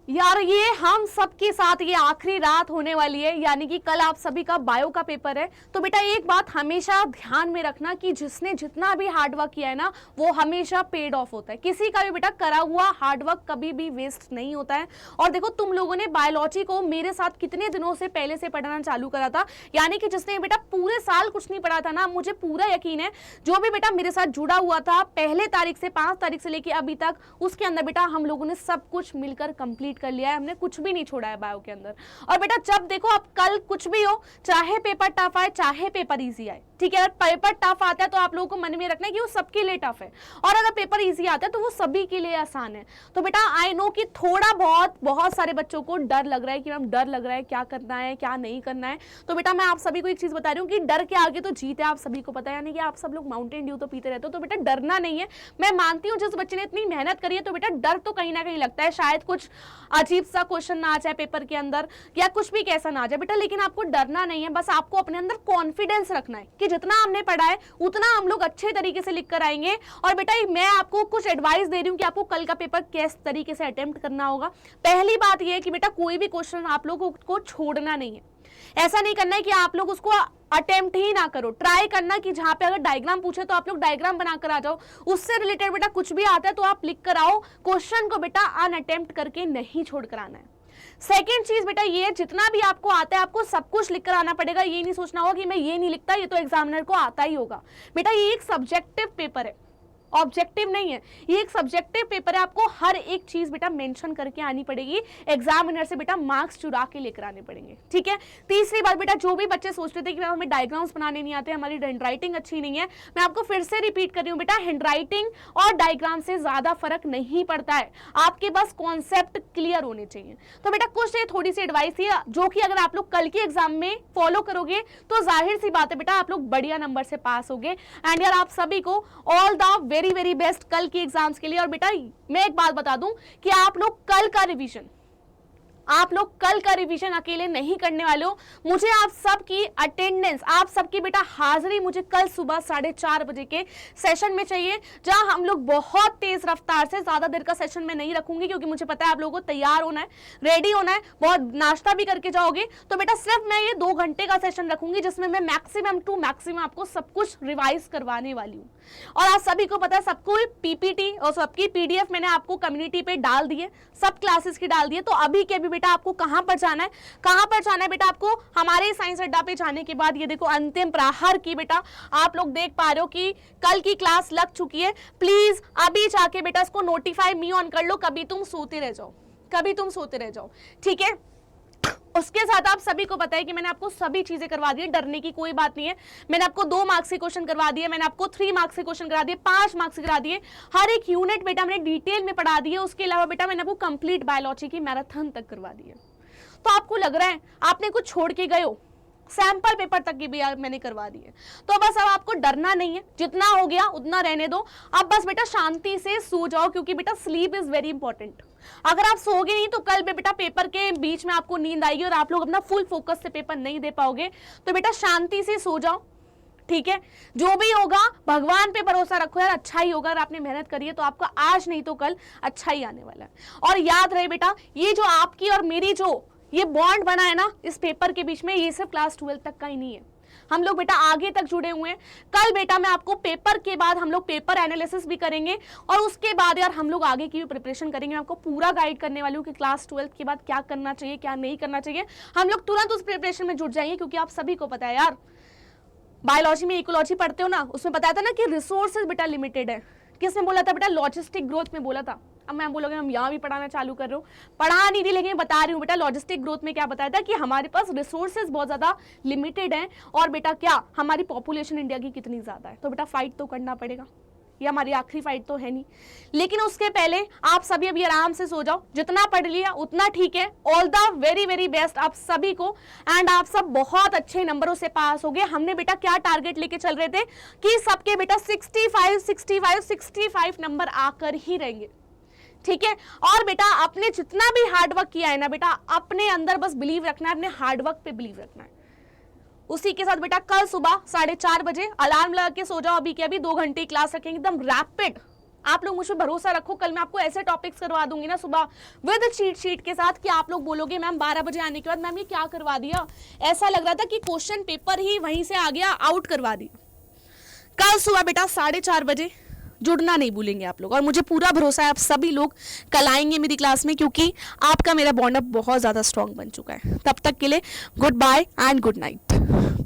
यार ये हम सबके साथ ये आखिरी रात होने वाली है, यानी कि कल आप सभी का बायो का पेपर है। तो बेटा एक बात हमेशा ध्यान में रखना कि जिसने जितना भी हार्डवर्क किया है ना वो हमेशा पेड ऑफ होता है। किसी का भी बेटा करा हुआ हार्डवर्क कभी भी वेस्ट नहीं होता है। और देखो तुम लोगों ने बायोलॉजी को मेरे साथ कितने दिनों से पहले से पढ़ना चालू करा था, यानी कि जिसने बेटा पूरे साल कुछ नहीं पढ़ा था ना, मुझे पूरा यकीन है जो भी बेटा मेरे साथ जुड़ा हुआ था पहले तारीख से 5 तारीख से लेकर अभी तक, उसके अंदर बेटा हम लोगों ने सब कुछ मिलकर कंप्लीट कर लिया है। हमने कुछ भी नहीं छोड़ा है बायो के अंदर। और बेटा जब देखो अब कल कुछ भी हो, चाहे पेपर टफ आए चाहे पेपर इजी आए, ठीक है। अगर पेपर टफ आता है तो आप लोगों को मन में रखना है कि वो सबके लिए टफ है, और अगर पेपर इजी आता है तो वो सभी के लिए आसान है। तो बेटा आई नो कि थोड़ा बहुत सारे बच्चों को डर लग रहा है कि मैम डर लग रहा है, क्या करना है क्या नहीं करना है। तो बेटा मैं आप सभी को एक चीज बता रही हूँ कि डर के आगे तो जीत है, आप सभी को पता है। यानी कि आप सब लोग माउंटेन ड्यू तो पीते रहते हो, तो बेटा डरना नहीं है। मैं मानती हूँ जिस बच्चे ने इतनी मेहनत करी है तो बेटा डर तो कहीं ना कहीं लगता है, शायद कुछ अजीब सा क्वेश्चन ना आ जाए पेपर के अंदर या कुछ भी कैसा ना आ जाए बेटा, लेकिन आपको डरना नहीं है। बस आपको अपने अंदर कॉन्फिडेंस रखना है कि जितना हमने पढ़ा है उतना हम लोग अच्छे तरीके से लिख कर आएंगे। और बेटा मैं आपको कुछ एडवाइस दे रही हूँ कि आपको कल का पेपर किस तरीके से अटेम्प्ट करना होगा। पहली बात यह है कि बेटा कोई भी क्वेश्चन आप लोगों को छोड़ना नहीं है। ऐसा नहीं करना है कि आप लोग उसको अटेम्प्ट ही ना करो, ट्राई करना कि जहां पे अगर डायग्राम पूछे तो आप लोग डायग्राम बनाकर आ जाओ, उससे रिलेटेड बेटा कुछ भी आता है तो आप लिख कर आओ। क्वेश्चन को बेटा अनअटेम्प्ट करके नहीं छोड़कर आना है। सेकेंड चीज बेटा ये, जितना भी आपको आता है आपको सब कुछ लिखकर आना पड़ेगा। ये नहीं सोचना होगा कि मैं ये नहीं लिखता, ये तो एग्जामिनर को आता ही होगा। बेटा ये एक सब्जेक्टिव पेपर है, ऑब्जेक्टिव नहीं है, ये एक सब्जेक्टिव पेपर है। आपको हर एक चीज बेटा मेंशन करके आनी पड़ेगी, एग्जामिनर से बेटा मार्क्स चुरा के लेकर आने पड़ेंगे, ठीक है। तीसरी बात बेटा, जो भी बच्चे सोच रहे थे कि हमें डायग्राम्स बनाने नहीं आते, हमारी हैंडराइटिंग अच्छी नहीं है, मैं आपको फिर से रिपीट कर रही हूँ बेटा, हैंडराइटिंग और डायग्राम से ज्यादा फर्क नहीं पड़ता है, आपके बस कॉन्सेप्ट क्लियर होने चाहिए। तो बेटा कुछ थोड़ी सी एडवाइस है जो कि अगर आप लोग कल के एग्जाम में फॉलो करोगे तो जाहिर सी बात है बेटा आप लोग बढ़िया नंबर से पास होगे। एंड यार आप सभी को all the very very best कल की एग्जाम्स के लिए। और बेटा मैं एक बात बता दूं कि आप लोग कल का रिवीजन अकेले नहीं करने वाले हो। मुझे आप सबकी अटेंडेंस, आप सबकी बेटा हाजिरी मुझे कल सुबह 4:30 बजे के सेशन में चाहिए, जहां हम लोग बहुत तेज रफ्तार से, ज्यादा देर का सेशन में नहीं रखूंगी क्योंकि मुझे पता है आप लोगों को तैयार होना है, रेडी होना है, बहुत नाश्ता भी करके जाओगे। तो बेटा सिर्फ मैं ये 2 घंटे का सेशन रखूंगी जिसमें मैं मैक्सिमम टू मैक्सिमम आपको सब कुछ रिवाइज करवाने वाली हूँ। और आप सभी को पता है सबको पीपीटी और सबकी पीडीएफ मैंने आपको कम्युनिटी पे डाल दी है, सब क्लासेस की डाल दी है। तो अभी के अभी बेटा आपको कहां पर जाना है बेटा, आपको हमारे साइंस अड्डा पे जाने के बाद ये देखो अंतिम प्रहर की बेटा आप लोग देख पा रहे हो कि कल की क्लास लग चुकी है। प्लीज अभी जाके बेटा इसको नोटिफाई मी ऑन कर लो, कभी तुम सोते रह जाओ, ठीक है। उसके साथ आप सभी को पता है कि मैंने आपको सभी चीजें करवा दी है, डरने की कोई बात नहीं है। मैंने आपको 2 मार्क्स के क्वेश्चन करवा दिए, मैंने आपको 3 मार्क्स के क्वेश्चन करा दिए, 5 मार्क्स करा दिए, हर एक यूनिट बेटा मैंने डिटेल में पढ़ा दी है। उसके अलावा बेटा मैंने आपको कंप्लीट बायोलॉजी की मैराथन तक करवा दी है। तो आपको लग रहा है आपने कुछ छोड़ के गए हो, सैंपल पेपर तक की भी मैंने करवा दी है। तो बस अब आपको डरना नहीं है, जितना हो गया उतना रहने दो। अब बस बेटा शांति से सो जाओ, क्योंकि बेटा स्लीप इज वेरी इंपॉर्टेंट। अगर आप सोओगे नहीं तो कल बेटा पेपर के बीच में आपको नींद आएगी और आप लोग अपना फुल फोकस से पेपर नहीं दे पाओगे। तो बेटा शांति से सो जाओ, ठीक है। जो भी होगा भगवान पे भरोसा रखो यार, अच्छा ही होगा। अगर आपने मेहनत करी है तो आपका आज नहीं तो कल अच्छा ही आने वाला है। और याद रहे बेटा, ये जो आपकी और मेरी जो ये बॉन्ड बना है ना इस पेपर के बीच में, ये सिर्फ क्लास 12 तक का ही नहीं है, हम लोग बेटा आगे तक जुड़े हुए हैं। कल बेटा मैं आपको पेपर के बाद हम लोग पेपर एनालिसिस भी करेंगे और उसके बाद यार हम लोग आगे की भी प्रिपरेशन करेंगे। मैं आपको पूरा गाइड करने वाली हूँ कि क्लास 12 के बाद क्या करना चाहिए क्या नहीं करना चाहिए। हम लोग तुरंत उस प्रिपरेशन में जुट जाएंगे, क्योंकि आप सभी को पता है यार, बायोलॉजी में इकोलॉजी पढ़ते हो ना, उसमें बताया था ना कि रिसोर्सेज बेटा लिमिटेड है। किसने बोला था बेटा? लॉजिस्टिक ग्रोथ में बोला था। अब मैं बोलोगे हम यहाँ भी पढ़ाना चालू कर रहे हो, पढ़ा नहीं रही, लेकिन बता रही हूँ बेटा लॉजिस्टिक ग्रोथ में क्या बताया था कि हमारे पास रिसोर्सेज बहुत ज्यादा लिमिटेड हैं, और बेटा क्या हमारी पॉपुलेशन इंडिया की कितनी ज्यादा है। तो बेटा फाइट तो करना पड़ेगा, ये हमारी आखिरी फाइट तो है नहीं। लेकिन उसके पहले आप सभी अभी आराम से सो जाओ, जितना पढ़ लिया उतना ठीक है। All the very very best आप सभी को, एंड आप सब बहुत अच्छे नंबरों से पास हो गए। हमने बेटा क्या टारगेट लेके चल रहे थे कि सबके बेटा 65 नंबर आकर ही रहेंगे, ठीक है। और बेटा आपने जितना भी हार्डवर्क किया है ना बेटा, अपने अंदर बस बिलीव रखना है, अपने हार्डवर्क पे बिलीव रखना है। उसी के साथ बेटा कल सुबह 4:30 बजे अलार्म लगा के सो जाओ। अभी के अभी 2 घंटे क्लास रखेंगे, एकदम रैपिड आप लोग मुझ पर भरोसा रखो, कल मैं आपको ऐसे टॉपिक्स करवा दूंगी ना सुबह विद चीट शीट के साथ कि आप लोग बोलोगे मैम 12 बजे आने के बाद मैम ये क्या करवा दिया, ऐसा लग रहा था कि क्वेश्चन पेपर ही वहीं से आ गया, आउट करवा दी। कल सुबह बेटा 4:30 बजे जुड़ना नहीं भूलेंगे आप लोग, और मुझे पूरा भरोसा है आप सभी लोग कल आएंगे मेरी क्लास में, क्योंकि आपका मेरा बॉन्ड अब बहुत ज़्यादा स्ट्रांग बन चुका है। तब तक के लिए good bye and good night.